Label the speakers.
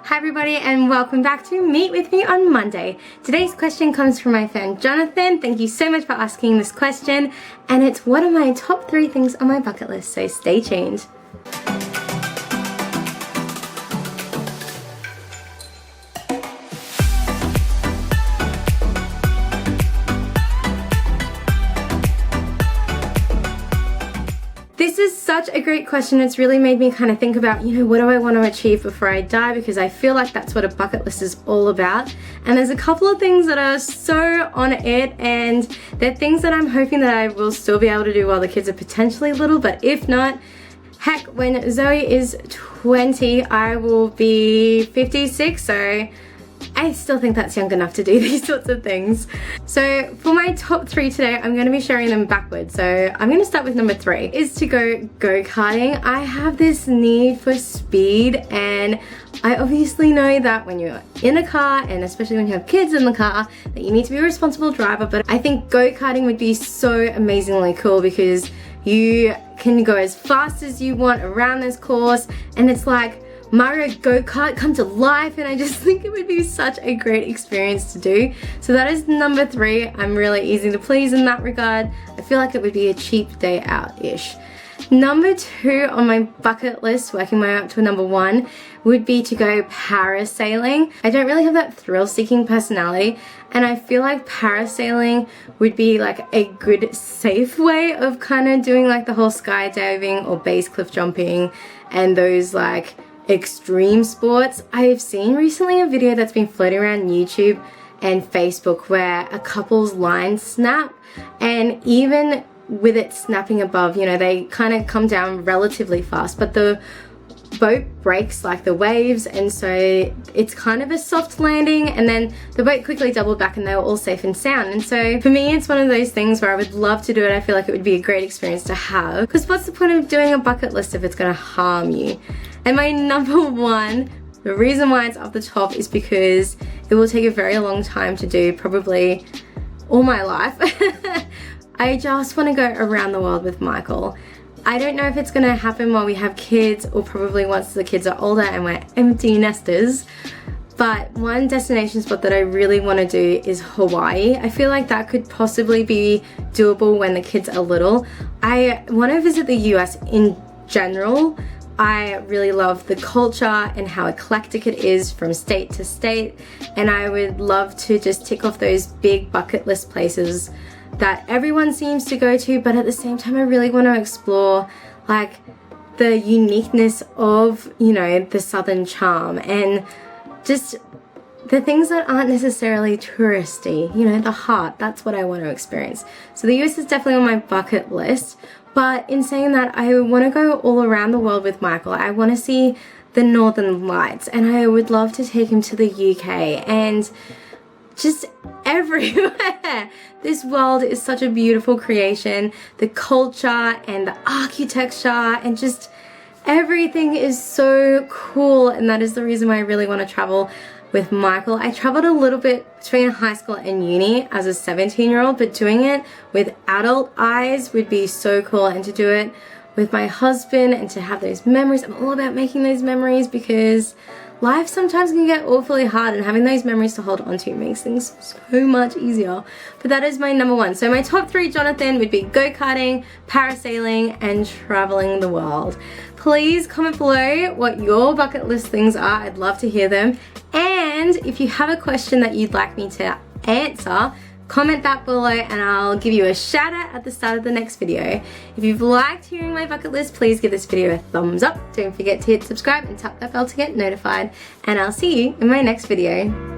Speaker 1: Hi everybody and welcome back to Meet With Me on Monday. Today's question comes from my friend Jonathan. Thank you so much for asking this question, and it's one of my top 3 things on my bucket list, so stay tuned. This is such a great question. It's really made me kind of think about, what do I want to achieve before I die, because I feel like that's what a bucket list is all about. And there's a couple of things that are so on it, and they're things that I'm hoping that I will still be able to do while the kids are potentially little, but if not, heck, when Zoe is 20, I will be 56, so I still think that's young enough to do these sorts of things. So for my top 3 today, I'm going to be sharing them backwards. So I'm going to start with number 3, is to go go-karting. I have this need for speed, and I obviously know that when you're in a car, and especially when you have kids in the car, that you need to be a responsible driver. But I think go-karting would be so amazingly cool because you can go as fast as you want around this course, and it's like Mario go-kart come to life, and I just think it would be such a great experience to do. So that is number 3. I'm really easy to please in that regard. I feel like it would be a cheap day out-ish. Number 2 on my bucket list, working my way up to a number 1, would be to go parasailing. I don't really have that thrill-seeking personality, and I feel like parasailing would be like a good safe way of kind of doing like the whole skydiving or base cliff jumping and those like extreme sports. I've seen recently a video that's been floating around YouTube and Facebook where a couple's line snap, and even with it snapping above, they kind of come down relatively fast, but the boat breaks like the waves, and so it's kind of a soft landing, and then the boat quickly doubled back and they were all safe and sound. And so for me, it's one of those things where I would love to do it. I feel like it would be a great experience to have, because what's the point of doing a bucket list if it's going to harm you? And my number 1, the reason why it's up the top is because it will take a very long time to do, probably all my life. I just want to go around the world with Michael. I don't know if it's going to happen while we have kids, or probably once the kids are older and we're empty nesters. But one destination spot that I really want to do is Hawaii. I feel like that could possibly be doable when the kids are little. I want to visit the US in general. I really love the culture and how eclectic it is from state to state, and I would love to just tick off those big bucket list places that everyone seems to go to, but at the same time I really want to explore like the uniqueness of, the southern charm and just the things that aren't necessarily touristy, the heart. That's what I want to experience. So the US is definitely on my bucket list, but in saying that, I want to go all around the world with Michael. I want to see the Northern Lights, and I would love to take him to the UK and just everywhere. This world is such a beautiful creation. The culture and the architecture and just everything is so cool, and that is the reason why I really want to travel with Michael. I traveled a little bit between high school and uni as a 17-year-old, but doing it with adult eyes would be so cool, and to do it with my husband and to have those memories. I'm all about making those memories because life sometimes can get awfully hard, and having those memories to hold on to makes things so much easier. But that is my number 1. So my top 3, Jonathan, would be go-karting, parasailing, and traveling the world. Please comment below what your bucket list things are. I'd love to hear them. And if you have a question that you'd like me to answer, comment that below and I'll give you a shout out at the start of the next video. If you've liked hearing my bucket list, please give this video a thumbs up. Don't forget to hit subscribe and tap that bell to get notified, and I'll see you in my next video.